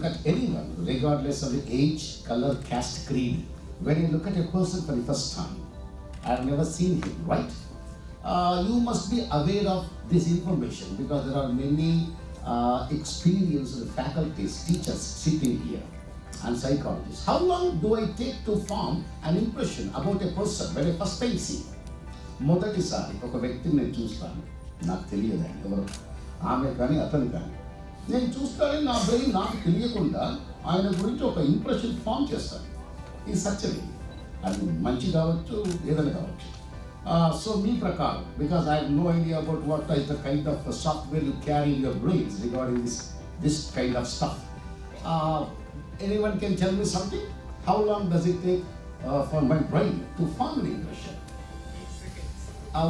look at anyone, regardless of the age, color, caste, creed, when you look at a person for the first time, I've never seen him, right? You must be aware of this information because there are many experienced faculties, teachers sitting here and psychologists. How long do I take to form an impression about a person when I first time see? మొదటిసారి ఒక వ్యక్తిని నేను చూస్తాను, నాకు తెలియదు ఆయన ఎవరు, ఆమె కానీ అతను కానీ, నేను చూస్తానే నా బ్రెయిన్ నాకు తెలియకుండా ఆయన గురించి ఒక ఇంప్రెషన్ ఫామ్ చేస్తాను. ఈ సత్యమే, అది మంచి కావచ్చు ఏదైనా కావచ్చు. సో మీ ప్రకారం, because I have no idea about what is the kind of software you carry in your brains regarding this kind of stuff. Anyone can tell me something? How long does it take for my brain to form an impression? 8 seconds.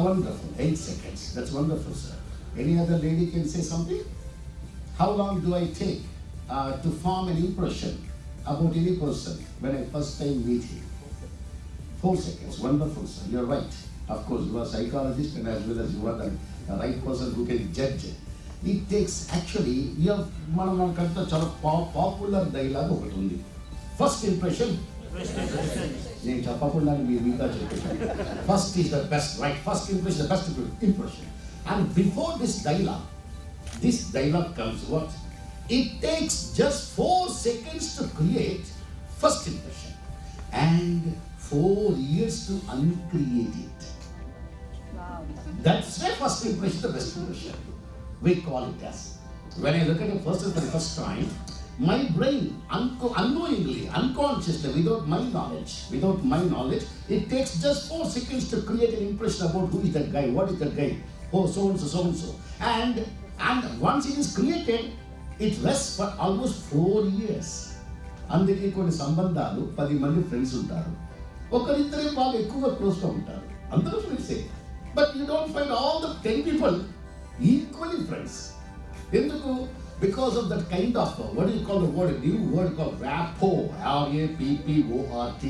Wonderful, 8 seconds. That's wonderful, sir. Any other lady can say something? How long do I take to form an impression about any person when I first time meet him? 4 seconds. Wonderful, sir. You're right. Of course, you are a psychologist and as well as you are the right person who can judge it. It takes actually, we have మనకంతా చాలా popular dialogue ఒకటి ఉంది. First impression నేను చెప్పకుండా మీరు మిగతా చెప్పేసాను. First is the best, right? First impression the best impression. And before this dialogue comes what? It takes just 4 seconds to create first impression and 4 years to uncreate it. Wow. That's why first impression the best impression. We call it as. When I look at a person for the first time, my brain unknowingly, unconsciously, without my knowledge, it takes just 4 seconds to create an impression about who is that guy, what is that guy, oh so and so. And once it is created, it rests for almost 4 years. అందుకే కొన్ని సంబంధాలు 10 మంది friends ఉంటారు, ఒకరిద్దరే బాగా ఎక్కువగా క్లోజ్గా ఉంటారు, అందరూ ఫ్రెండ్సే. But you don't find all the 10 people equally friends. ఎందుకు? Because of that kind of, what do you call the word, a new word called rapport, R-A-P-P-O-R-T.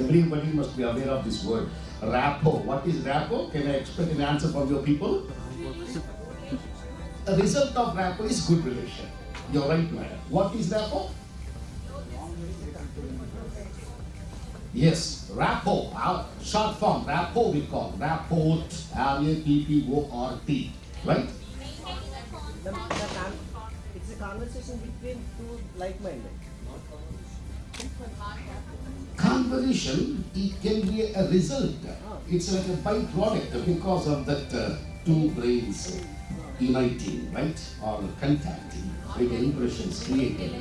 Everybody must be aware of this word, rapport. What is rapport? Can I expect an answer from your people? The result of rapport is good relation. You're right, madam. What is rapport? Yes, rapport, short form, rapport we call, rapport, R-A-P-P-O-R-T, right? It's a conversation between two like-minded. Conversation, it can be a result. It's like a byproduct because of that two brains uniting, right? Or contacting, with impressions created.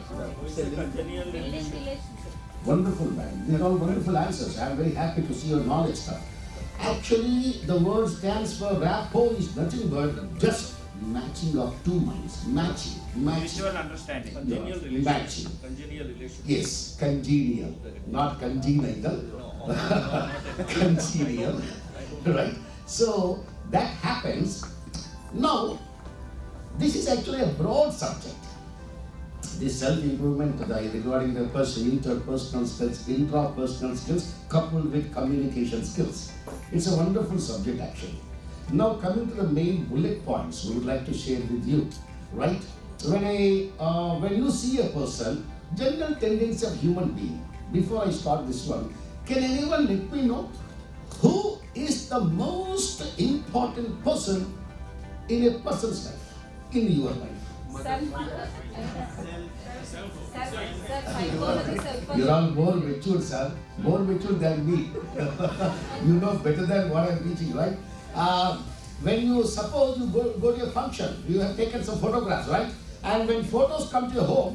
Wonderful, man. These are all wonderful answers. I'm very happy to see your knowledge stuff. Actually, the word stands for rapport is nothing but just matching of two minds. Matching. Mutual understanding. Congenial relationship. Matching. Congenial relationship. Yes, congenial. Not congenial. Congenial. Right? So, that happens. Now, this is actually a broad subject. This self-improvement regarding the interpersonal skills, intrapersonal skills coupled with communication skills. It's a wonderful subject actually. Now coming to the main bullet points we would like to share with you, right? When you see a person, general tendency of human being, before I start this one, can anyone let me know who is the most important person in a person's life, in your life? You're all more mature, sir. More mature than me. You know better than what I'm teaching, right? When you suppose you go to a function, you have taken some photographs, right? And when photos come to your home,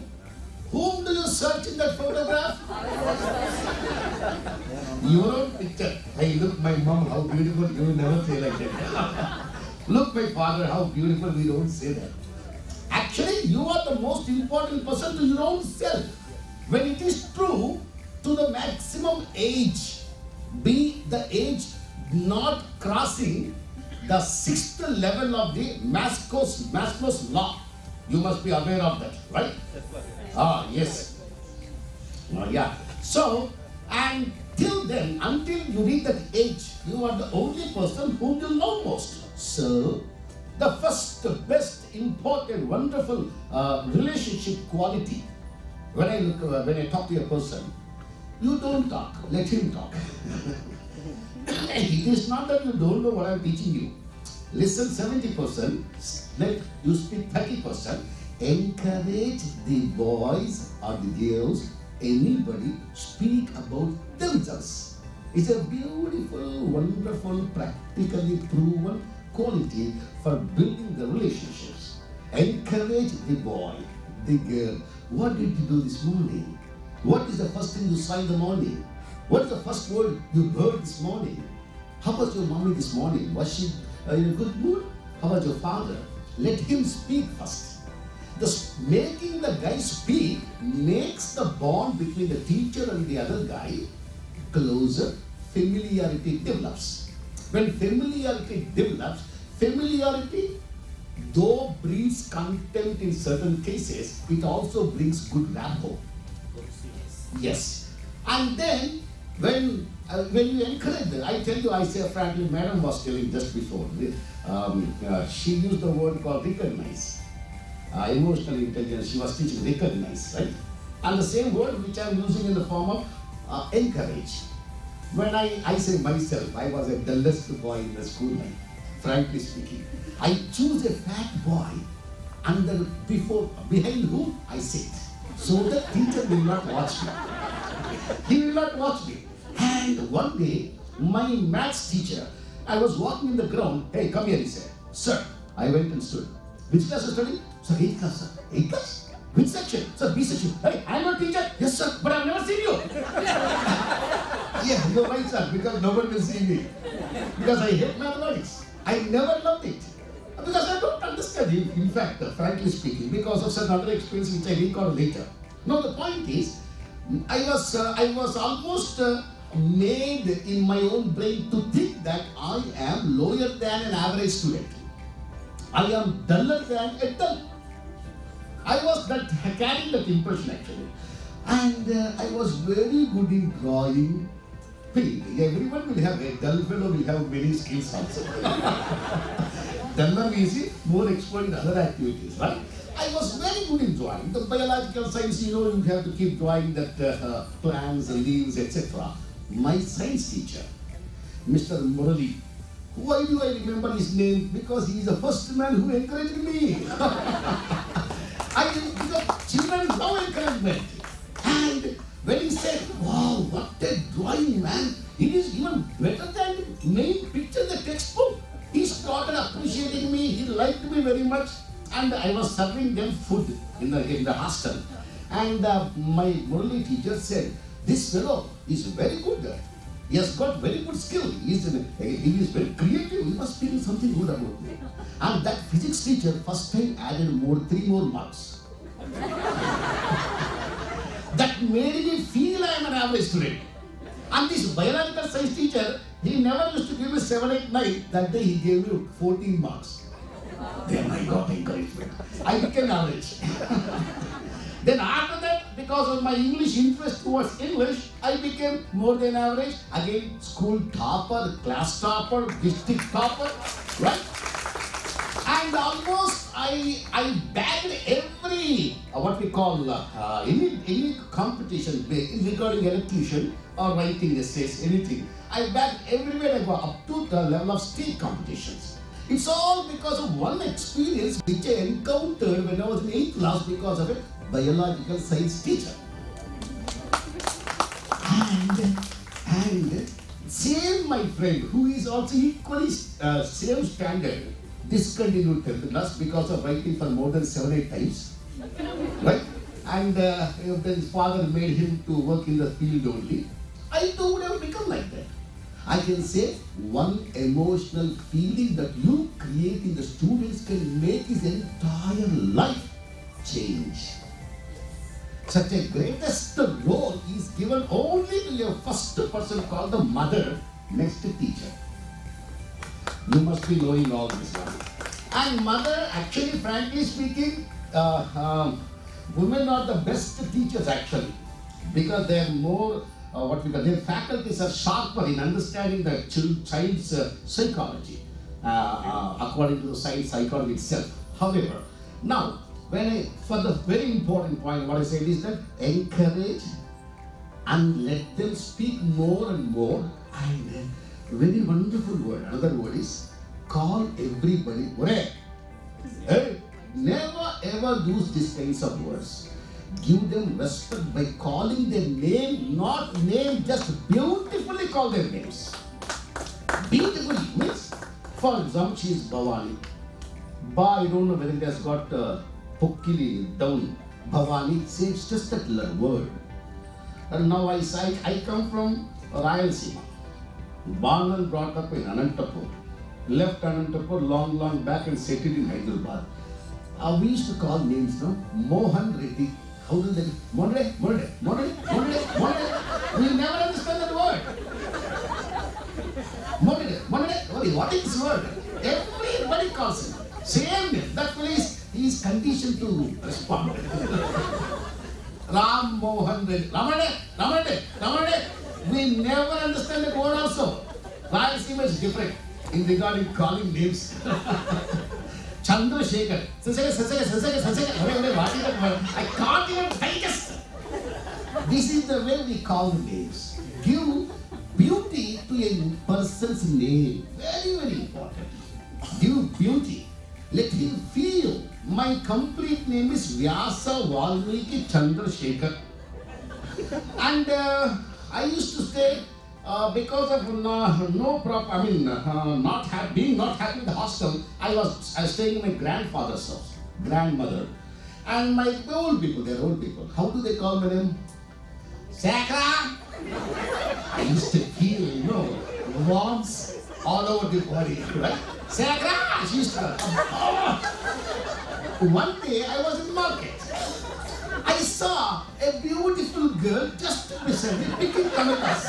whom do you search in that photograph? Your own picture. Hey, look my mom, how beautiful. You will never say like that. Look my father, how beautiful. We don't say that. Actually, you are the most important person to your own self. When it is true, to the maximum age, be the age not crossing the 6th level of the Maslow's law. You must be aware of that, right? Yes. Yeah. So, and till then, until you reach that age, you are the only person whom you know most. So, the first best important, wonderful relationship quality. When I talk to a person, you don't talk, let him talk. It is not that you don't know what I'm teaching you. Listen 70%, let you speak 30%. Encourage the boys or the girls, anybody, speak about themselves. It's a beautiful, wonderful, practically proven quality for building the relationships. Encourage the boy, the girl. What did you do this morning? What is the first thing you saw in the morning? What is the first word you heard this morning? How was your mommy this morning? Was she in a good mood? How was your father? Let him speak first. Making the guy speak makes the bond between the teacher and the other guy closer. Familiarity develops. When familiarity develops, familiarity though brings contempt in certain cases, it also brings good rapport. Yes. And then when you encourage them, I tell you, I say frankly, Madam was telling just before, she used the word called recognize. Emotional intelligence, she was teaching recognize, right? And the same word which I am using in the form of encourage. When I say myself, I was a dullest boy in the school life, frankly speaking. I choose a fat boy behind whom I sit. So the teacher will not watch me. He will not watch me. And one day, my maths teacher, I was walking in the ground. Hey, come here, he said. Sir, I went and stood. Which class are you studying? Sir, 8th class, sir. 8th class? Which section? Sir, B section. Hey, I'm a teacher. Yes, sir, but I've never seen you. Yeah, you're right, sir, because no one will see me. Because I hate mathematics. I never loved it. Because I don't understand it, in fact, frankly speaking, because of some other experience which I recall later. No, the point is, I was almost made in my own brain to think that I am lower than an average student. I am duller than a dull. I was carrying that impression actually. And I was very good in drawing. Everyone will have, a dull fellow will have many skills also. Duller means more expert in other activities, right? I was very good in drawing. The biological science, you have to keep drawing that plants and leaves, etc. My science teacher, Mr. Murali, why do I remember his name? Because he is the first man who encouraged me. Because children love encouragement. And when he said, wow, what a drawing, man. It is even better than the main picture in the textbook. He started appreciating me. He liked me very much. And I was serving them food in the hostel. And my Murali teacher said, this fellow is very good. He has got very good skill. He is very creative. He must be something good about me. And that physics teacher first time added 3 more marks. That made me feel I am an average student. And this biological science teacher, he never used to give me 7, 8, 9. That day he gave me 14 marks. Then I got encouragement. I became average. Then after that, because of my English interest towards English, I became more than average. Again, school topper, class topper, district topper, right? And almost I bagged every, what we call, any competition regarding elocution or writing essays, anything. I bagged everywhere I go, up to the level of state competitions. It's all because of one experience which I encountered when I was in 8th class because of a biological science teacher. And same my friend who is also equally same standard discontinued 10th class because of writing for more than 7, 8 times. Right? And then his father made him to work in the field only. I too would have become like that. I can say one emotional feeling that you create in the students can make his entire life change. Such a greatest role is given only to your first person called the mother next to teacher. You must be knowing all this one. And mother, actually, frankly speaking, women are the best teachers actually, because they are more their faculties are sharper in understanding the child's psychology, according to the science psychology itself. However, now, for the very important point, what I said is that encourage and let them speak more and more. And a very wonderful word, another word is call everybody. Hey, never ever use these kinds of words. Give them respect by calling their name, not name, just beautifully call their names. Beautifully means, for example, she is Bhavani. I don't know whether it has got Pukkili down. Bhavani, say it's just that word. And now I come from Rayalaseema. Born and brought up in Anantapur. Left Anantapur long back and settled in Hyderabad. We used to call names, no? Mohan Reddy. How do they? Monday. We never understand that word. Monday. What is this word? Everybody calls him. Same name. That means he is conditioned to respond. Ram Mohan Reddy. Ramade. We never understand that word also. Rayalaseema is different in regarding calling names. Chandrasekhar. I can't even digest. This is the way we call the names. Give beauty to a person's name. Very important. Give beauty. Let him feel. My complete name is Vyasa Valmiki Chandrasekhar. And I used to stay because of being not happy in the hostel. I was staying in my grandfather's house, grandmother, and my old people. They're old people. How do they call my name? Sakra. I used to feel, warmth all over the body, right? Sakra. She used to go. One day I was in the market. I saw a beautiful girl just beside me picking tomatoes.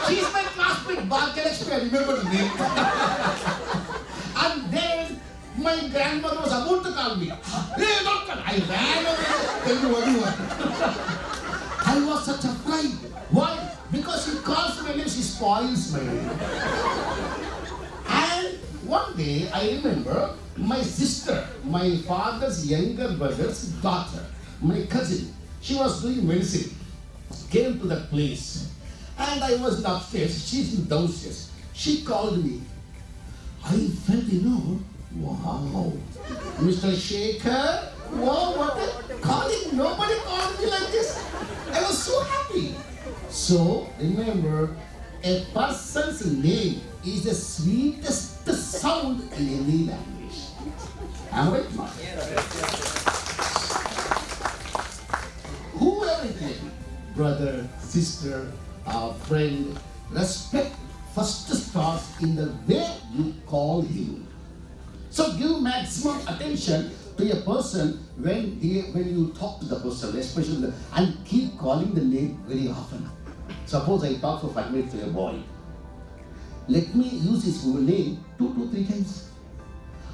She's my classmate, Bhargalakshmi, I remember the name. And then my grandmother was about to call me. Hey, don't call. I ran away. Tell me what you want. I was such a fright. Why? Because she calls my name, she spoils my name. And one day I remember my sister, my father's younger brother's daughter, my cousin, she was doing medicine, came to that place, and I was upstairs, she's in downstairs. She called me. I felt, wow, Mr. Shekhar, wow, what a calling, nobody called me like this. I was so happy. So, remember, a person's name is the sweetest sound in any language. Am I right, Mark? Whoever it may be, brother, sister, friend, respect first starts in the way you call him. So give maximum attention to a person when you talk to the person, especially and keep calling the name very often. Suppose I talk for 5 minutes to a boy. Let me use his name 2 to 3 times.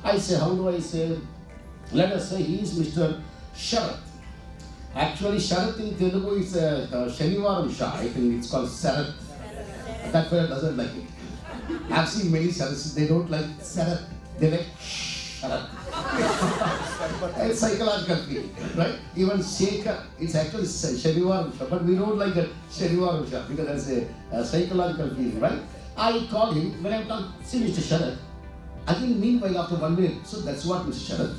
I say, how do I say? Let us say he is Mr. Sharat. Actually, Sharat in Telugu is Shanivaram Shah. I think it's called Sarat. That fellow doesn't like it. I've seen many Sharats, they don't like Sarat. They like Sharat. It's psychological feeling, right? Even Shekhar, it's actually Shanivaram Shah, but we don't like that Shanivaram Shah because there's a psychological feeling, right? I call him, when I'm talking, see Mr. Sharat. Again, meanwhile, after 1 minute, so that's what Mr. Sharat.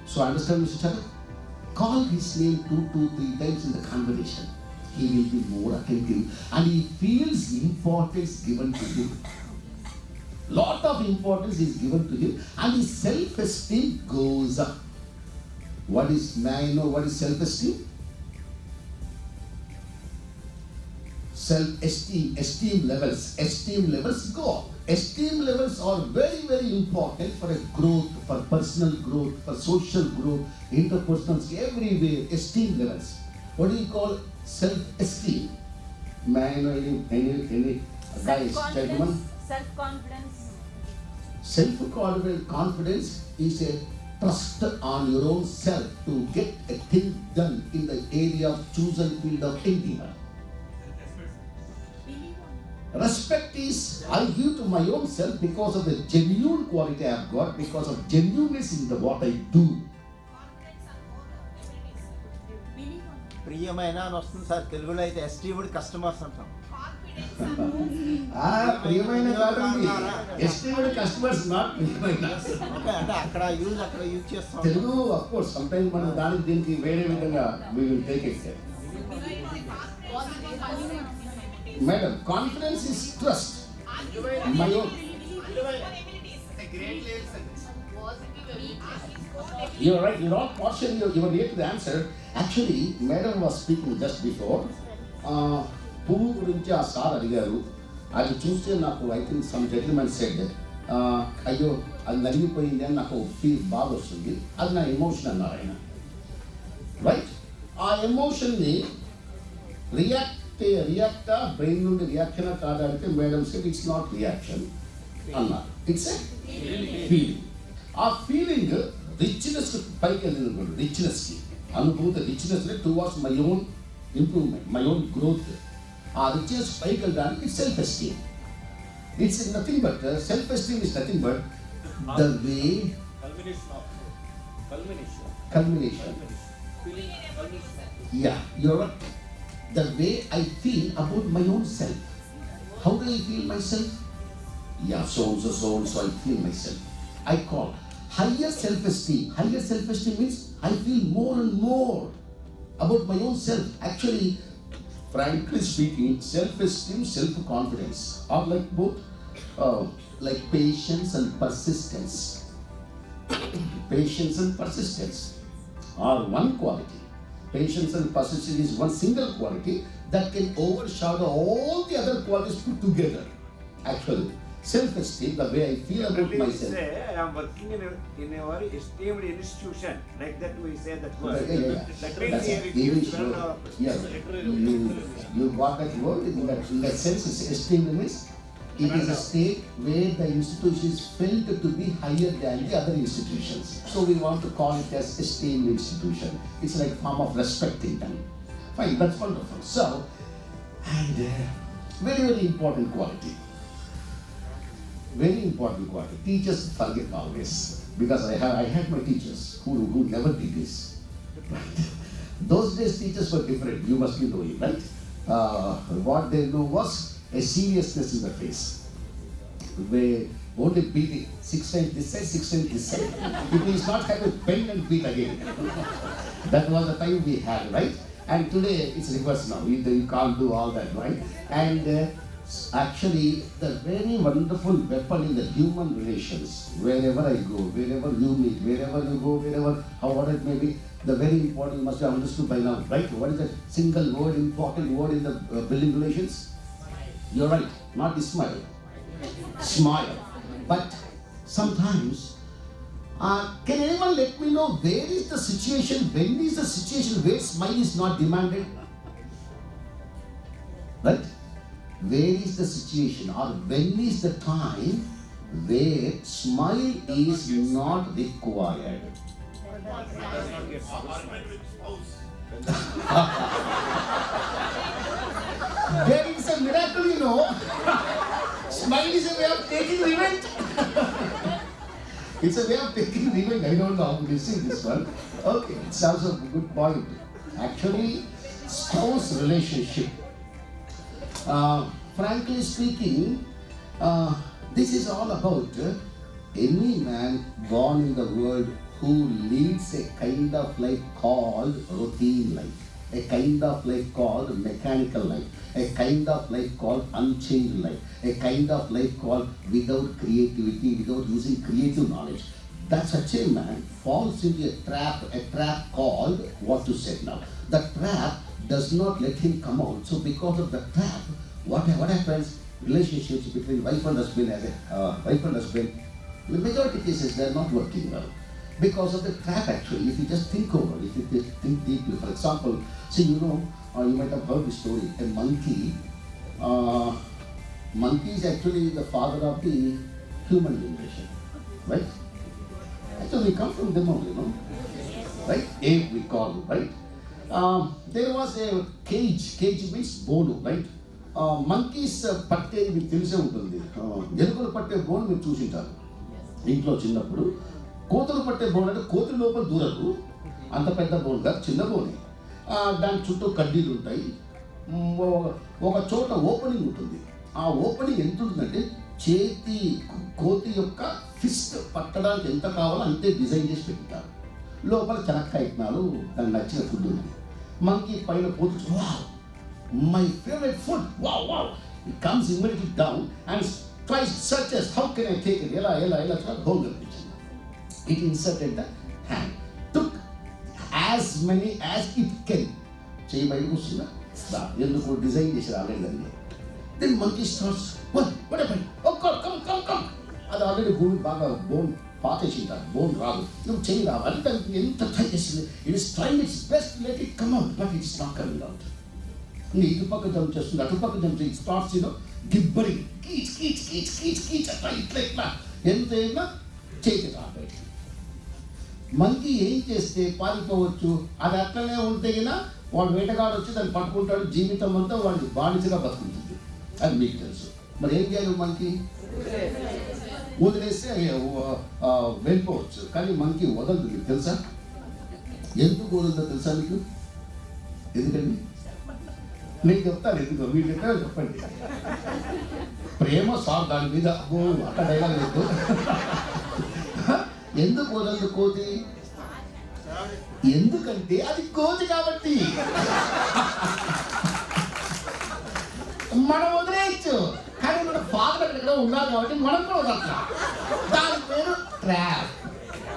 So I understand Mr. Sharat. Call his name 2 to 3 times in the conversation. He will be more attentive and he feels importance given to him. Lot of importance is given to him and his self-esteem goes up. May I know what is self-esteem? Esteem levels go up. Esteem levels are very, very important for a growth, for personal growth, for social growth, interpersonal, everywhere. Esteem levels. What do you call self-esteem? May I know any guys, gentlemen? Self-confidence. Self-confidence is a trust on your own self to get a thing done in the area of chosen field of endeavor. Respect is I give to my own self because of the genuine quality I have got, because of genuineness in the what I do. ప్రియమైన అని వస్తుంది sir, తెలుగులో అయితే ఎస్టీవ్డ్ customers అంటాం. ప్రియమైన కాదండి, estimate customers not ప్రియమైన. Okay, అంటే అక్కడ యూజ్ చేస్తాం Telugu of course some times మనం దానికి దీనికి వేరే విధంగా we will take it. Madam, confidence is trust. My own you're right, you're all partially you were near to the answer. Actually, madam was speaking just before. పువ్వు గురించి ఆ sir అడిగారు. అది చూస్తే నాకు I think some gentlemen said అయ్యో అది నలిగిపోయింది అని నాకు ఫీల్ బాధ వస్తుంది, అది నా ఎమోషన్ అన్నారు ఆయన. రైట్, ఆ ఎమోషన్ని రియాక్టా బ్రెయిన్ నుండి రియాక్షన్ కాదంటే madam said it's not reaction అన్నారు, ఇట్స్ ఎ ఫీలింగ్. ఆ ఫీలింగ్ రిచ్నెస్ పైకి వెళ్ళింది, రిచ్నెస్కి అనుభూతి, richness towards my own improvement, my own growth. ఆ రిచ్నెస్ పైకి వెళ్ళడానికి it's self esteem. It's nothing but self esteem is nothing but the way culmination. Yeah, you're right. The way I feel about my own self. How do I feel myself? Yeah, so I feel myself. I call higher self-esteem. Higher self-esteem means I feel more and more about my own self. Actually, frankly speaking, self-esteem, self-confidence are like both like patience and persistence. Patience and persistence are one quality. Patience and persistence is one single quality that can overshadow all the other qualities put together. Actually, self-esteem, the way I feel about myself. Say, I am working in a very esteemed institution. Like that we say that word. Yeah. That means That's it English gives word. well, Yes, you got that word in that sense. It's esteemed means it is a state where the institution is felt to be higher than the other institutions. So we want to call it as esteemed institution. It's like a form of respecting them. Fine, that's wonderful. So, and very important quality. Very important quality. Teachers forget always, because I had my teachers who never did this. Right? Those days teachers were different. You must be knowing, right? What they know was a seriousness in the face, where only beating 6 times this side, 6 times this side. It is not have a pen and beat again. That was the time we had, right? And today it's reverse now. You can't do all that, right? And actually, the very wonderful weapon in the human relations, wherever I go, wherever you meet, wherever you go, wherever, however it may be, the very important, you must have understood by now, right? What is the single word, important word in the building relations? You're right, not Ismail. Smile. But sometimes, can anyone let me know where is the situation, when is the situation where smile is not demanded? Right? Where is the situation or when is the time where smile is not required? There is a miracle, you know. Smile is a way of taking revenge. It's a way of taking revenge. I don't know how to see this one. Okay, it's also a good point. Actually, spouse relationship. Frankly speaking, this is all about any man born in the world who leads a kind of life called routine life, a kind of life called mechanical life, a kind of life called unchanged life, a kind of life called without creativity, without using creative knowledge. That such a man falls into a trap called what to say now. The trap does not let him come out. So because of the trap, what happens? Relationships between wife and husband, in the majority cases, they are not working well. Because of the trap, actually, if you just think over, if you think deeply. For example, see, you might have heard the story. A monkey is actually the father of the human generation, right? Actually, we come from them only, no? Right? Ape we call it, right? There was a cage. Cage means bonu, right? Monkeys పట్టేది మీకు తెలిసే ఉంటుంది. ఎలుకలు పట్టే bone మీరు చూసింటారు ఇంట్లో చిన్నప్పుడు. కోతులు పట్టే బోన్ అంటే కోతుల లోపల దూరదు, అంత పెద్ద బోన్ కాదు, చిన్న బోనే. దాని చుట్టూ కడ్డీలు ఉంటాయి. ఒక చోట ఓపెనింగ్ ఉంటుంది. ఆ ఓపెనింగ్ ఎంత ఉంటుందంటే చేతి కోతి యొక్క ఫిస్ట్ పట్టడానికి ఎంత కావాలో అంతే డిజైన్ చేసి పెట్టుకుంటారు. లోపల చెనక్కాయ ఇత్తనాలు, దానికి నచ్చిన ఫుడ్ ఉంది. మంకీ పైన పోతు, wow my favourite food, wow wow, it comes immediately down and twice searches how can I take it, ఎలా హోమ్ కనిపించింది. It inserted the hand, took as many as it can. చేయి బయటకు వస్తుందా, ఎందుకు design చేసారు already. Then monkey starts, what happened, oh god, come. అది already భూమి బాగా బోన్ పాతేసింటారు, బోన్ రాదు, నువ్వు చేయి రావాలి. దానికి ఎంత ట్రై చేస్తుంది, it is trying it's best let it come out, but it's not coming out. ఇటుపక్క జంప్ చేస్తుంది, అటుపక్క జంప్ చేసి స్టార్ట్స్ గిబ్బరింగ్, కీచ్ అట్లా ఇట్లా ఎంత అయినా చేతి రా బయటికి. మంకీ ఏం చేస్తే పారిపోవచ్చు, అది అట్లనే ఉంటే వాడు వేటగాడు వచ్చి దాన్ని పట్టుకుంటాడు, జీవితం అంతా వాడికి బానిసగా బతుకుంటుంది. అది మీకు తెలుసు. మరి ఏం చేయాలి, మంకీ వదిలేస్తే వెళ్ళిపోవచ్చు, కానీ మంకీ వదలదు. మీకు తెలుసా ఎందుకు వదలదో తెలుసా మీకు? ఎందుకండి నేను చెప్తాను ఎందుకో, మీరు చెప్పారో చెప్పండి. ప్రేమ సార్ దాని మీద అట్లా డైలాగ్ లేదు. ఎందుకు వదలదు కోతి? ఎందుకంటే అది కోతి కాబట్టి. మనం వదిలేయచ్చు, కానీ మన ఫాదర్ అక్కడ ఉన్నారు కాబట్టి మనం కూడా వదలట్లా. దాని పేరు ట్రాప్.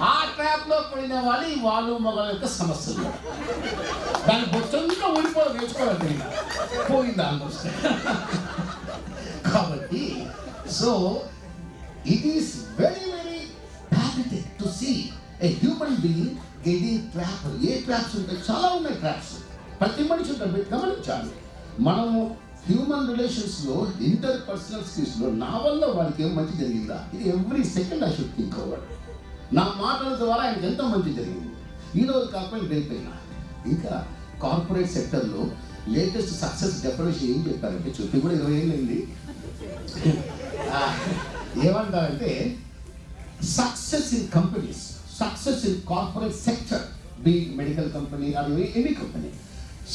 ఆ ట్రాప్ లో పడిన వాళ్ళు మగ యొక్క సమస్యలు. దాని బొచ్చంతా ఊడిపోవడం నేర్చుకోవాలి, పోయింది ఆల్మోస్ట్. కాబట్టి so it is very pathetic to see a human being getting trap. ఏ ట్రాప్స్ ఉంటాయి? చాలా ఉన్నాయి ట్రాప్స్. ప్రతి మనిషి ఉంటారు, గమనించాలి. మనము హ్యూమన్ రిలేషన్స్లో, ఇంటర్ పర్సనల్ స్కిల్స్లో నా వల్ల వాడికి ఏం మంచి జరిగిందా, ఇది every second I should think over. నా మాటల ద్వారా ఆయనకి ఎంత మంచి జరిగింది, ఈరోజు కాకపోయినా రేపైనా. ఇంకా కార్పొరేట్ సెక్టర్లో లేటెస్ట్ సక్సెస్ డెఫినేషన్ ఏం చెప్పారంటే, చెప్పి కూడా 20 ఏళ్ళు అయింది. ఏమంటారంటే success in companies, success in corporate sector, be medical company or any company,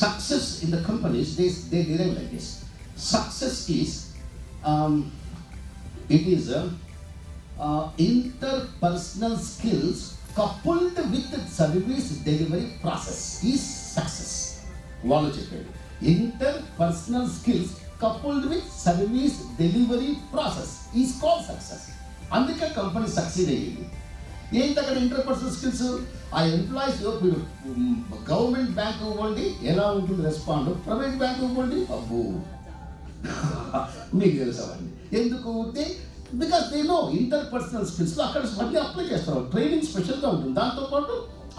success in the companies they derive like this. Success is it is interpersonal skills coupled with service delivery process is success. వాళ్ళు చెప్పారు interpersonal skills coupled with service delivery process is called success. అందుకే company succeed అయ్యింది. ఏంటి అక్కడ interpersonal skills? ఆ employees, government bank ఇవ్వండి ఎలా ఉంటుంది రెస్పాండ్, ప్రైవేట్ బ్యాంక్ ఇవ్వండి అబ్బో మీకు తెలుసామండి. ఎందుకు? బికాస్ దే నో ఇంటర్పర్సనల్ స్కిల్స్లో అక్కడ మళ్ళీ అప్లై చేస్తారు. ట్రైనింగ్ స్పెషల్గా ఉంటుంది. దాంతోపాటు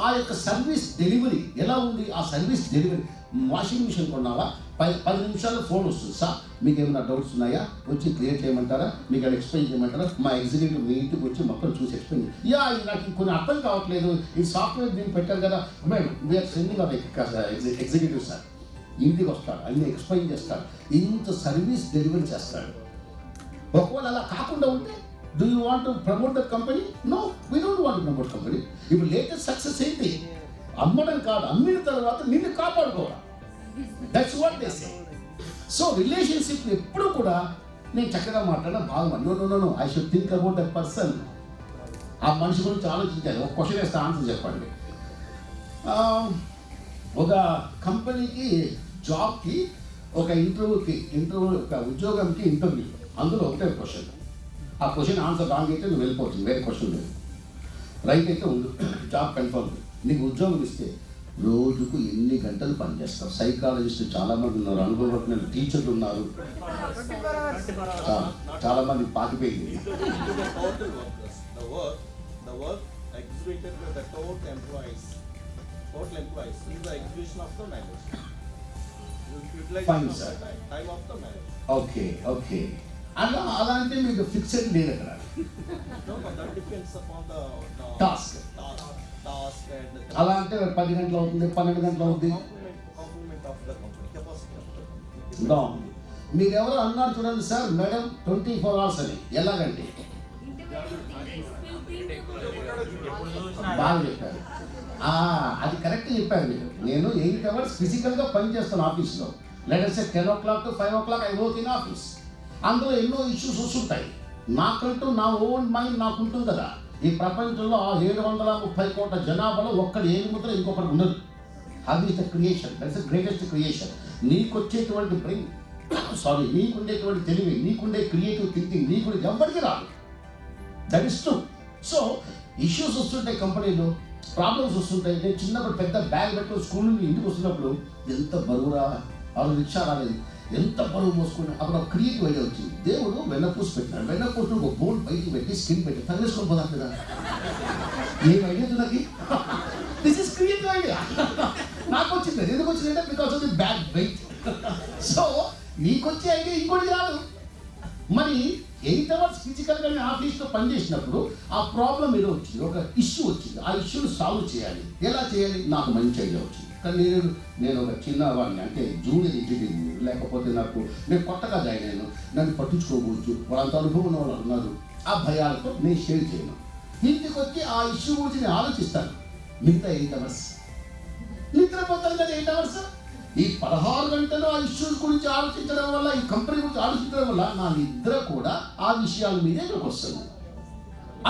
ఆ యొక్క సర్వీస్ డెలివరీ ఎలా ఉంది, ఆ సర్వీస్ డెలివరీ. వాషింగ్ మిషన్ కొన్నావా, 10 నిమిషాల్లో ఫోన్ వస్తుంది, సార్ మీకు ఏమైనా డౌట్స్ ఉన్నాయా, వచ్చి క్లియర్ చేయమంటారా, మీకు అది ఎక్స్ప్లెయిన్ చేయమంటారా, మా ఎగ్జిక్యూటివ్ మీ ఇంటికి వచ్చి మొత్తం చూసి ఎక్స్ప్లెయిన్ నాకు కొన్ని అర్థం కావట్లేదు, ఈ సాఫ్ట్వేర్ దీన్ని పెట్టారు కదా madam, we are sending our executive sir, ఇంటికి వస్తాడు, అన్ని ఎక్స్ప్లెయిన్ చేస్తాడు, ఇంత సర్వీస్ డెలివరీ చేస్తాడు. ఒకవేళ అలా కాకుండా ఉంటే do you want to promote the company? No, we don't want to promote company. ఇప్పుడు లేటెస్ట్ సక్సెస్ ఏంటి? అమ్మడం కాదు, అమ్మిన తర్వాత నిన్ను కాపాడుకోవాలి. That's what they say. So relationship ఎప్పుడు కూడా నేను చక్కగా మాట్లాడడం బాగా, no I should think about that person. ఆ మనిషి గురించి ఆలోచించాలి. ఒక క్వశ్చన్ వేస్తే ఆన్సర్ చెప్పండి. ఒక కంపెనీకి జాబ్కి, ఒక ఒక ఉద్యోగంకి ఇంటర్వ్యూ, అందులో ఒకటే క్వశ్చన్. ఆ క్వశ్చన్ ఆన్సర్ రాంగ్ అయితే నువ్వు వెళ్ళిపోతుంది, వేరే క్వశ్చన్ లేదు. రైట్ అయితే ఉండు, జాబ్ కన్ఫర్మ్. నీకు ఉద్యోగం ఇస్తే రోజుకు ఎన్ని గంటలు పనిచేస్తావు? సైకాలజిస్టులు చాలామంది ఉన్నారు, అనుభవజ్ఞులు టీచర్లు ఉన్నారు, చాలామంది పాకిపోయింది. ఓకే అలా అంటే మీకు ఫిక్స్డ్ లేదు అక్కడ. టాస్క్ అలా అంటే 10 గంటలు అవుతుంది, 12 గంటలు అవుతుంది. మీరెవరో అన్నారు చూడండి సార్, మేడం 24 hours అని. ఎలాగండి? బాగా చెప్పారు. అది కరెక్ట్ చెప్పారు మీరు. నేను 8 hours ఫిజికల్గా పనిచేస్తాను ఆఫీస్లో. Let say 10 o'clock to 5 o'clock I work in office. అందులో ఎన్నో ఇష్యూస్ వస్తుంటాయి. నాకంటూ నా ఓన్ మైండ్ నాకు ఉంటుంది కదా. ఈ ప్రపంచంలో 730 కోట్ల జనాభాలో ఒక్కడు ఏమి ముద్ర ఇంకొకటి ఉండదు. అది is the creation, that's the greatest creation. నీకొచ్చేటువంటి బ్రెయిన్, నీకుండేటువంటి తెలివి, నీకుండే క్రియేటివ్ థింకింగ్ నీకు ఎవరికి రాదు. That is true. So issues వస్తుంటాయి, కంపెనీలో ప్రాబ్లమ్స్ వస్తుంటాయి. నేను చిన్నప్పుడు పెద్ద బ్యాగ్ పెట్టుకుని స్కూల్ నుండి ఇంటికి వస్తున్నప్పుడు ఎంత బరువురా, వాళ్ళు రిక్షా రాలేదు, ఎంత బరువు మోసుకుని అప్పుడు ఒక క్రియేటివ్ ఐడియా వచ్చింది. దేవుడు వెన్నపూసి పెట్టినాడు. వెన్నపూసి ఒక బోన్ బయటికి పెట్టి స్కిన్ పెట్టి తగిలేసుకొని పోదాం కదా. ఏం ఐడియా నాకు, దిస్ ఇస్ క్రియేటివ్ ఐడియా. నాకు వచ్చింది. ఎందుకు వచ్చిందంటే because of the bag weight. So నీకొచ్చే ఐడియా ఇంకోటి రాదు. మరి 8 hours ఫిజికల్గా నేను ఆఫీస్లో పనిచేసినప్పుడు ఆ ప్రాబ్లం ఏదో వచ్చింది, ఒక ఇష్యూ వచ్చింది. ఆ ఇష్యూని సాల్వ్ చేయాలి. ఎలా చేయాలి? నాకు మంచి ఐడియా వచ్చింది. కానీ నేను ఒక చిన్నవాడిని, అంటే జూనియర్ ఇంజనీరింగ్, లేకపోతే నేను కొత్తగా జాయిన్ అయ్యాను, నన్ను పట్టించుకోకూడదు, వాళ్ళంత అనుభవం ఉన్న వాళ్ళు ఉన్నారు. ఆ భయాలతో నేను షేర్ చేయను. ఇంటికి వచ్చి ఆ ఇష్యూ గురించి నేను ఆలోచిస్తాను. మిగతా 8 hours నిద్రపోతాను కదా. 8 hours ఈ 16 గంటలు ఆ ఇష్యూస్ గురించి ఆలోచించడం వల్ల, ఈ కంపెనీ గురించి ఆలోచించడం వల్ల నా నిద్ర కూడా ఆ విషయాల మీదే ఇక్కడికి వస్తుంది.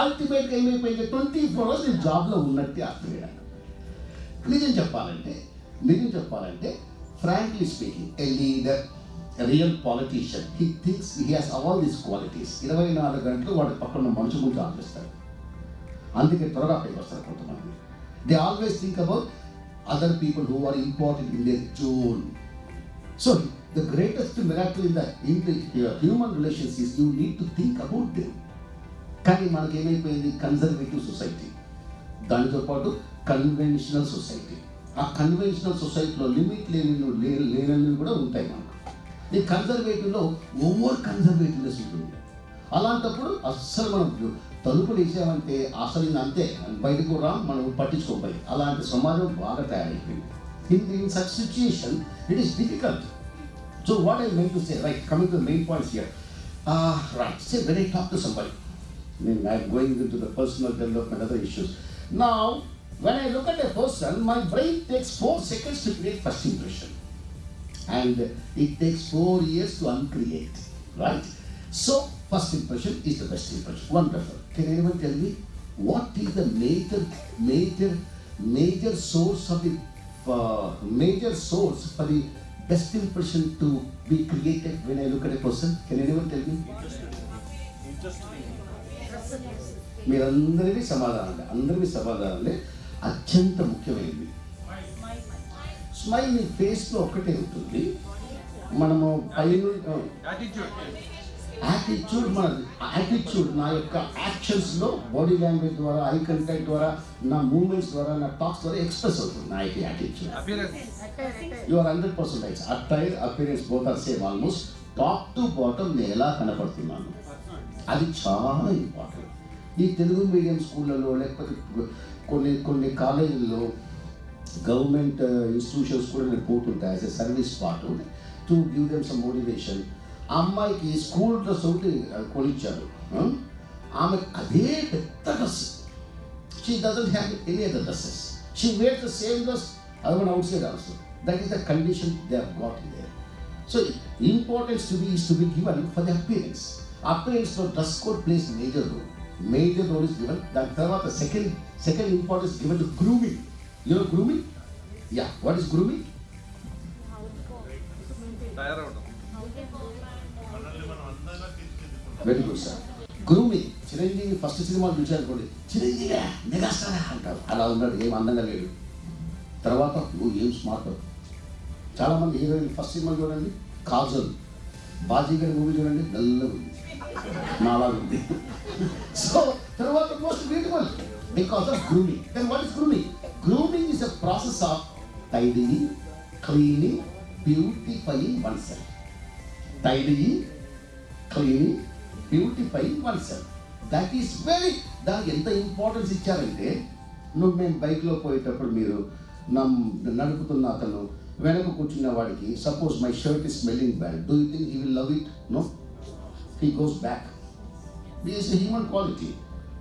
అల్టిమేట్గా ఏమైపోయింది, 24 hours నేను జాబ్లో ఉన్నట్టే అర్థమయ్యాను. నిజం చెప్పాలంటే frankly speaking, A leader, real politician, he thinks he has all these qualities. 24 గంటలు వాడి పక్కన మనుషు గురించి ఆలోచిస్తాడు. అందుకే త్వరగా పైకి వస్తారు కొంతమంది. They always think about other people who are important in their zone. So the greatest miracle in the human relations is you need to think about them. కానీ మనకి ఏమైపోయింది, కన్జర్వేటివ్ సొసైటీ, దానితో పాటు కన్వెన్షనల్ సొసైటీ. ఆ conventional సొసైటీలో limit లేనివి కూడా ఉంటాయి మనకు. ఈ కన్జర్వేటివ్లో ఓవర్ కన్జర్వేటివ్నెస్ ఉంటుంది. అలాంటప్పుడు అస్సలు మనం తలుపులు వేసామంటే అసలు అంతే, బయటకు రా, మనం పట్టించుకోపోయి. అలాంటి సమాజం బాగా తయారైపోయింది. In such situation it is difficult. So what I mean to say, right, coming to the main points here. Right, say when I talk to somebody, I am going into the personal development, other issues. Now, when I look at a person, my brain takes 4 seconds to create first impression. And it takes 4 years to uncreate, right? So, first impression is the best impression. Wonderful. Can anyone tell me what is the major source of the major source for the best impression to be created when I look at a person? Can anyone tell me? మీరందరివి సమాధానాలే అత్యంత ముఖ్యమైనది. Smile మీ ఫేస్లో ఒక్కటే ఉంటుంది. మనము attitude నా యొక్క యాక్షన్స్లో, body language ద్వారా, eye contact ద్వారా, నా మూమెంట్స్ ద్వారా, నా టాక్స్ ద్వారా ఎక్స్ప్రెస్ అవుతుంది నా యొక్క attitude. You are 100% right. Attire, appearance both are same almost. Top to bottom నేను ఎలా కనపడుతున్నాను, అది చాలా ఇంపార్టెంట్. ఈ తెలుగు మీడియం స్కూళ్ళలో, లేకపోతే కొన్ని కాలేజీల్లో, గవర్నమెంట్ ఇన్స్టిట్యూషన్స్ కూడా నేను పోతుంటాయి as a service part to give them some motivation. ఆ అమ్మాయికి స్కూల్ డ్రెస్ ఒకటి కొనిచ్చారు. ఆమె అదే పెద్ద dress. She doesn't have any other dresses. She wears the same dress even outside also. That is the condition they have got in there. So importance to be given for the appearance. అపియరెన్స్లో dress code plays major role. Major role is given. దాని తర్వాత second importance given to grooming. You know grooming? Yeah. What is grooming? Very good, sir. Grooming. Chiranjeevi first సినిమాలు చూసారనుకోండి, Chiranjeevi megastar అంటారు. అలా ఉన్నాడు, ఏం అందంగా లేడు. తర్వాత ఏం స్మార్ట్. చాలామంది హీరోయిన్ ఫస్ట్ సినిమాలు చూడండి, కాజల్. బాజీ గారి మూవీ చూడండి, నల్లగా ఉంది, నాలాగా ఉంది. So, తర్వాత most beautiful because of grooming. Then what is grooming? Grooming is a process of tidying, cleaning, beautifying oneself. Tidying, cleaning, beautifying oneself. That is దానికి ఎంత ఇంపార్టెన్స్ ఇచ్చారంటే, మేము బైక్లో పోయేటప్పుడు మీరు నడుపుతున్న అతను వెనక కూర్చున్న వాడికి suppose my shirt is smelling bad, do you think he will love it? No, he goes back. It's a human quality,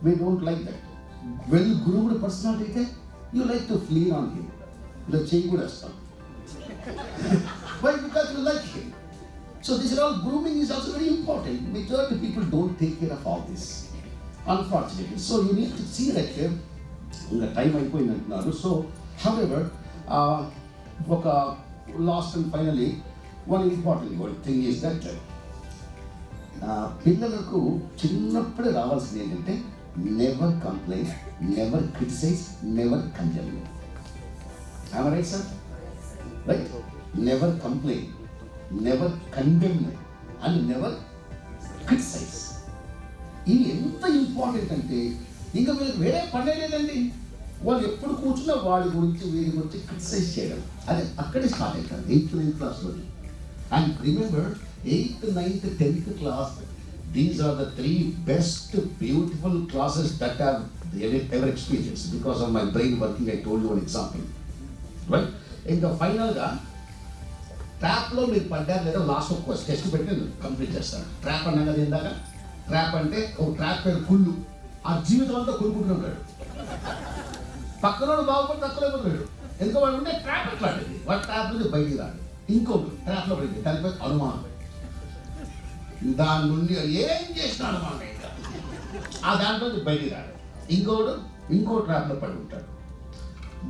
we don't like that. Well groomed personality అయితే you like to flee on him, ఇలా చేయి కూడా వేస్తాం. Why? Because you like him. So this is all, grooming is also very important. Majority people don't take care of all this, unfortunately. So you need to see that here. In the time అయిపోయిందంటున్నారు. So however, ఒక last and finally one important thing is that పిల్లలకు చిన్నప్పుడే రావాల్సింది ఏంటంటే never complaint, never criticise, never condemn. Am I right, sir? Right? Never complain, never condemn, and never criticize. ఇది ఎంత important అంటే ఇంకా వీళ్ళకి వేరే పనే లేదండి. వాళ్ళు ఎప్పుడు కూర్చున్నా వాడి గురించి వీడి గురించి క్రిటిసైజ్ చేయడం, అది అక్కడే స్టార్ట్ అవుతారు 8th 9th క్లాస్లోని. And remember 8th 9th 10th class, these are the 3 best beautiful classes that have ever experience because of my brain working. I told you one example, right? ఇంకా ఫైనల్గా ట్రాప్లో మీరు పడ్డారు లేదా లాస్ట్ ఒక test పెట్టి complete చేస్తారు. ట్రాప్ అన్నది ఇందాక, ట్రాప్ అంటే ఒక ట్రాప్ పేరు కుళ్ళు. ఆ జీవితం అంతా కొనుక్కుంటుంటాడు. పక్కనోడు బాగుపడి తక్కువ అయిపోతున్నాడు. ఎందుకో వాడు ఉంటే ట్రాప్ అట్లాంటిది, వాడు ట్రాప్ నుంచి బయటికి రాడు. ఇంకోటి ట్రాప్లో పడింది, దానిపై అనుమానం, దాని నుండి ఏం చేసిన అనుమానం, ఇంకా ఆ దాంట్లో బయటికి రాడు. ఇంకో ట్రాప్లో పడి ఉంటాడు.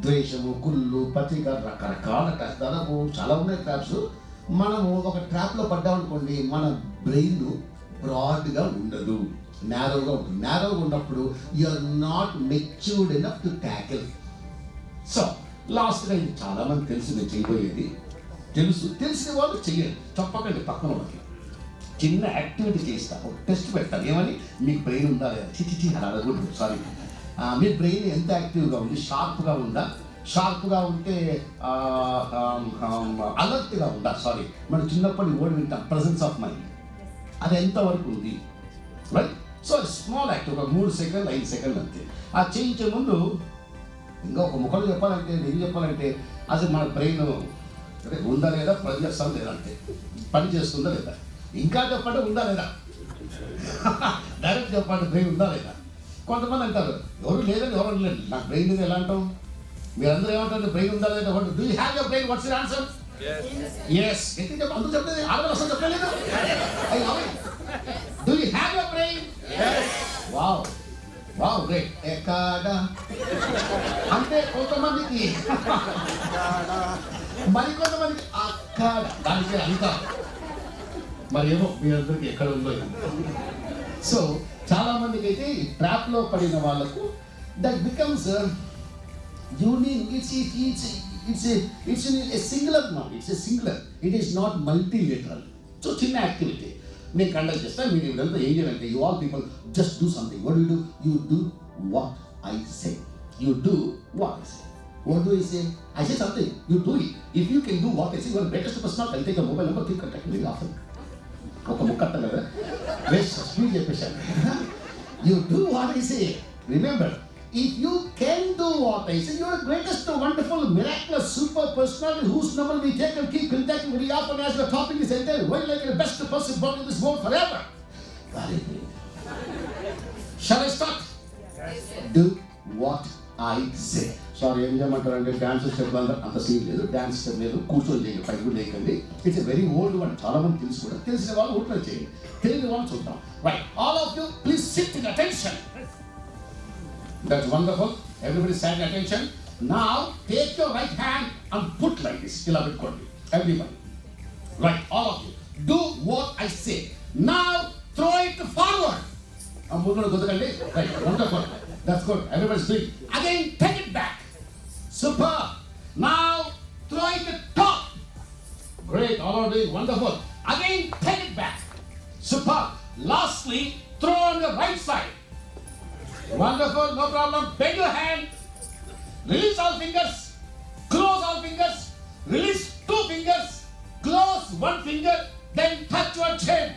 ద్వేషము, కుళ్ళు, పత్రిక, రకరకాల ట్రాప్స్, దాదాపు చాలా ఉన్నాయి ట్రాప్స్. మనము ఒక ట్రాప్లో పడ్డామనుకోండి, మన బ్రెయిన్ బ్రాడ్గా ఉండదు, నేరోగా ఉంటుంది. నేరోగా ఉన్నప్పుడు you are not matured enough to tackle. So లాస్ట్గా ఇది చాలా మంది తెలుసు నేను చేయబోయేది. తెలిసిన వాళ్ళు చెయ్యండి, చెప్పకండి పక్కన వాళ్ళకి. చిన్న యాక్టివిటీ చేస్తా, ఒక టెస్ట్ పెడతాను. ఏమని? మీకు బ్రెయిన్ ఉందా లేదా? చిచి అలా అడగకూడదు, సారీ. మీ బ్రెయిన్ ఎంత యాక్టివ్గా ఉంది, షార్ప్గా ఉందా? షార్ప్గా ఉంటే అలర్ట్గా ఉందా? సారీ, మనం చిన్నప్పటి ఓడి వింటాం ప్రజెన్స్ ఆఫ్ మైండ్, అది ఎంతవరకు ఉంది, రైట్? సో స్మాల్ యాక్ట్, ఒక 3 సెకండ్లు 5 సెకండ్లు అంతే. ఆ చేయించే ముందు ఇంకా ఒక ముఖం చెప్పాలంటే, ఏం చెప్పాలంటే, అసలు మన బ్రెయిన్ ఉందా లేదా, పని చేస్తాం లేదా, అంటే పని చేస్తుందా లేదా. ఇంకా చెప్పండి ఉందా లేదా, డైరెక్ట్ చెప్పండి బ్రెయిన్ ఉందా లేదా. కొంతమంది అంటారు ఎవరు లేదని, ఎవరు లేదు, నాకు బ్రెయిన్ ఉంది ఎలా అంటాం? మీరందరూ ఏమంటారు బ్రెయిన్ ఉందా లేదా? What do you have your brain? What's your answer? Yes. ఎందుకు చెప్ప, అందరూ చెప్పలేదు, ఆడవాళ్ళు అసలు చెప్పలేదు. Do you have your brain? Wow wow, great. ఎక్కడ అంటే కొంతమందికి, మరికొంతమందికి అక్కడ, దానికి అంతా మరి ఏమో మీ అందరికి ఎక్కడ ఉందో. సో చాలా మందికి అయితే ట్రాప్లో పడిన వాళ్ళకు that becomes union. It's singular now, it's singular, it is not multilateral. So చిన్న యాక్టివిటీ నేను కండక్ట్ చేస్తాను. మీరు ఇదంతా ఏం చేయాలంటే, you all people just do something. What you do? You do what I say. You do what I say. What do I say? I say something, you do it. If you can do what I say, you are the greatest person. I'll take a mobile number, keep contacting me often. ఒక ముక్క అర్థం కదా, waste speed చెప్పేశాను. You do what I say. Remember, if you can do what I say, you are greatest wonderful miraculous super personality whose number we take and keep contacting very often as the topic is entire world like the best person born in this world forever. Very good. Shall I start? Do what I say. Sorry, ఏం చేయమంటారంటే dance step అంత scene లేదు, dance step లేదు, కూర్చొని చేయండి, పైకి కూడా లేకండి. It's a very old one, చాలా మంది తెలుసు కూడా. తెలిసిన వాళ్ళు ఊట్లో చేయండి, తెలియని వాళ్ళు చూద్దాం. Right, all of you please sit in attention. That's wonderful. Everybody sat in attention. Now take your right hand and put like this. ఇలా పెట్టుకోండి everybody. Right, all of you do what I say. Now throw it forward. ఆ ముందు కుదకండి. Right, wonderful. That's good. Everybody's doing. Again, take it back. Super. Now, throw it at top. Great. All are doing wonderful. Again, take it back. Super. Lastly, throw on the right side. Wonderful. No problem. Bend your hand. Release all fingers. Close all fingers. Release 2 fingers. Close 1 finger. Then touch your chin.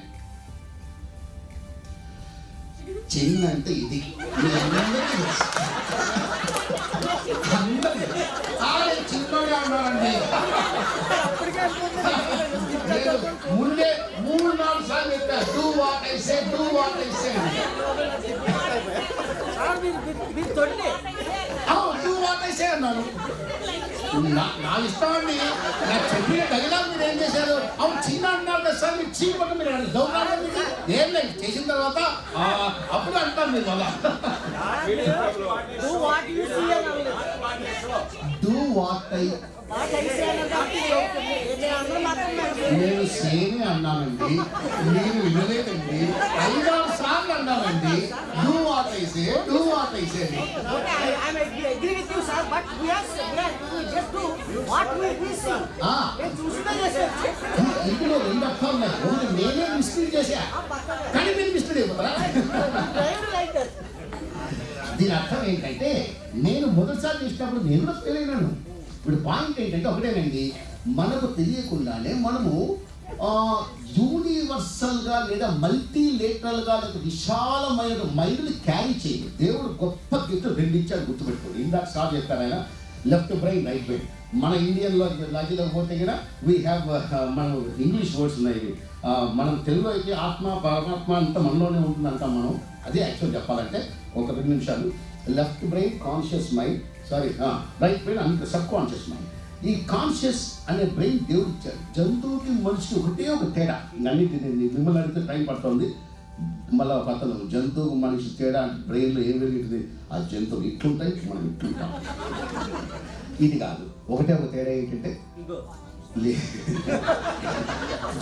చిన్న అంటే ఇది ఆడే చిన్నోడు మామూలుగా ఉన్నానండి. లేదు, ముందే 3-4 సార్లు చెప్పా, do what I say, do what I సే. మీరు తొండి డూ వాట్ ఐ సే అన్నాను. నా ఇష్టం అండి. నాకు చెప్పిన తగిలా మీరు ఏం చేశారు? అవును చిన్న అంటున్నారు కదా సార్, మీరు చీమ పట్టు మీరు దౌర్నాలు మీకు ఏం లేదు. చేసిన తర్వాత అప్పుడు అంటారు మీరు మళ్ళా. డూ వాట్ యు సీ అని అనలేదు. Do what I what I సే అన్నదానికి నేను అన్న మాత్రం నేను సేనే అన్నానండి, నేను వినలేదండి. 5-6 సార్లు అన్నానండి. Do what I say, do what I say. Okay I agree with you sir, but we are just do what we see. నేను చూసినా చేస్తాను. ఇందులో 2 అర్థాలు ఉన్నాయి. ఒకటి నేనే మిస్టేక్ చేశా, కానీ మీరు మిస్టేక్ అయిపోతారా? దీని అర్థం ఏంటంటే నేను మొదటిసారి చేసినప్పుడు నేను కూడా ఫెయిల్ అయినాను. ఇప్పుడు పాయింట్ ఏంటంటే ఒకటేనండి, మనకు తెలియకుండానే మనము యూనివర్సల్గా లేదా మల్టీలేటరల్గా విశాలమైన మైండ్ని క్యారీ చేయదు. దేవుడు గొప్ప గిఫ్ట్ 2 ఇచ్చాడు, గుర్తుపెట్టుకోండి. ఇందాక స్టార్ట్ చెప్పారు ఆయన, లెఫ్ట్ బ్రెయిన్ రైట్ బ్రెయిన్. మన ఇండియన్లో లాజిలో పోతే కదా వీ హ్యావ్ మనం ఇంగ్లీష్ వర్డ్స్ ఉన్నాయి. మనం తెలుగులో అయితే ఆత్మ పరమాత్మ అంతా మనలోనే ఉంటుంది అంటాం మనం. అదే యాక్చువల్ చెప్పాలంటే ఒక 2 నిమిషాలు. Left brain conscious mind, sorry right brain అంటే సబ్ కాన్షియస్ మైండ్. ఈ కాన్షియస్ అనే బ్రెయిన్ దేవుడు ఇచ్చాడు. జంతువుకి మనిషికి ఒకటే ఒక తేడా. అన్నింటినీ మిమ్మల్ని అడిగితే టైం పడుతుంది. మళ్ళీ పక్కన జంతువు మనిషి తేడా అంటే బ్రెయిన్లో ఏం వెలుగుతుంది? ఆ జంతువు ఇట్లుంటాయి, మనం ఇట్లుంటాం. ఇది కాదు, ఒకటే ఒక తేడా ఏంటంటే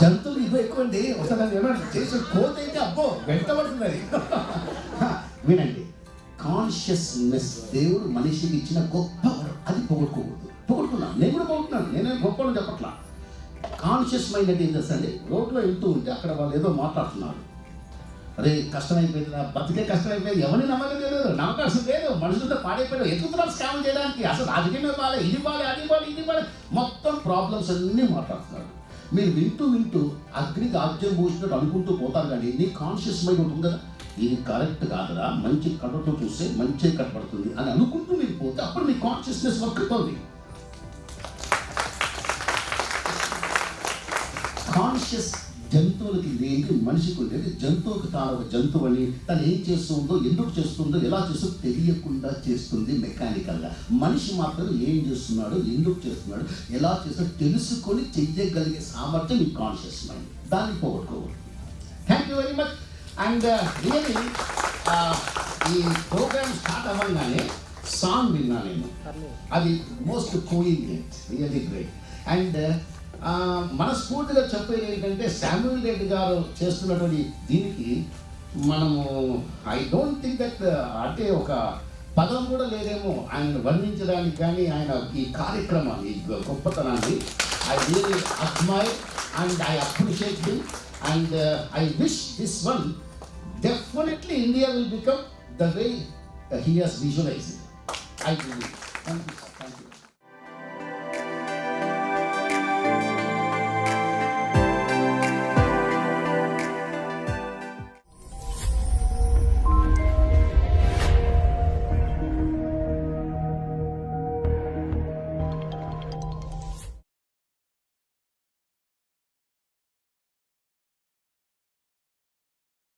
జంతువులు ఇగో ఎక్కువ అండి. ఒకసారి ఏమన్నా చేసిన కోత అయితే అబ్బో వెంటబడుతుంది అది. వినండి, కాన్షియస్నెస్ దేవుడు మనిషికి ఇచ్చిన గొప్ప వరం. అది పొగట్టుకోకూడదు. పొగట్టుకున్నాను, నేను కూడా పొగట్టున్నాను, నేనే గొప్ప చెప్పట్లా. కాన్షియస్ మైండ్ అంటే ఏం చేస్తండి, రోడ్లో వెళ్తూ ఉంటే అక్కడ వాళ్ళు ఏదో మాట్లాడుతున్నారు. అరే కష్టమైపోయింది, నా బతికే కష్టమైపోయింది, ఎవరిని నమ్మకం లేదు, నమ్మకం లేదు, మనుషులతో పాడైపోయారు, ఎత్తుతున్నారు స్కామ్ చేయడానికి, అసలు రాజకీయమే బాలే, ఇది బాలే, అది బాలే, ఇది బాలే, మొత్తం ప్రాబ్లమ్స్ అన్నీ మాట్లాడుతున్నారు. మీరు వింటూ వింటూ అగ్నికి ఆజ్యం పూసినట్టు అనుకుంటూ పోతారు. కానీ నీ కాన్షియస్ మైండ్ ఉంటుంది కదా, ఇది కరెక్ట్ కాదురా, మంచి కళ్ళతో చూస్తే మంచి కనపడుతుంది అని అనుకుంటూ మీరు పోతే అప్పుడు మీ కాన్షియస్నెస్ వర్క్ అవుతుంది. కాన్షియస్ జంతువులకి లేని మనిషికి ఉండేది. జంతువుకి తాను ఒక జంతువు అని, తను ఏం చేస్తుందో, ఎందుకు చేస్తుందో, ఎలా చేస్తుందో తెలియకుండా చేస్తుంది మెకానికల్గా. మనిషి మాత్రం ఏం చేస్తున్నాడు, ఎందుకు చేస్తున్నాడు, ఎలా చేస్తున్నాడు తెలుసుకొని చెయ్యగలిగే సామర్థ్యం ఈ కాన్షియస్ మైండ్. దాన్ని పోగొట్టుకోకూడదు. Thank you very much. And really ఈ ప్రోగ్రామ్ స్టార్ట్ అవ్వగానే సాంగ్ విన్నా నేను. అది most poignant, really great. And మనస్ఫూర్తిగా చెప్పేది ఏంటంటే శామ్యూల్ రెడ్డి గారు చేస్తున్నటువంటి దీనికి మనము ఐ డోంట్ థింక్ దట్ అంటే ఒక పదం కూడా లేదేమో ఆయన వర్ణించడానికి. కానీ ఆయన ఈ కార్యక్రమాన్ని, ఈ గొప్పతనాన్ని I really admire and I appreciate him. And I wish this one definitely India will become the way he has visualized it. I believe. Thank you.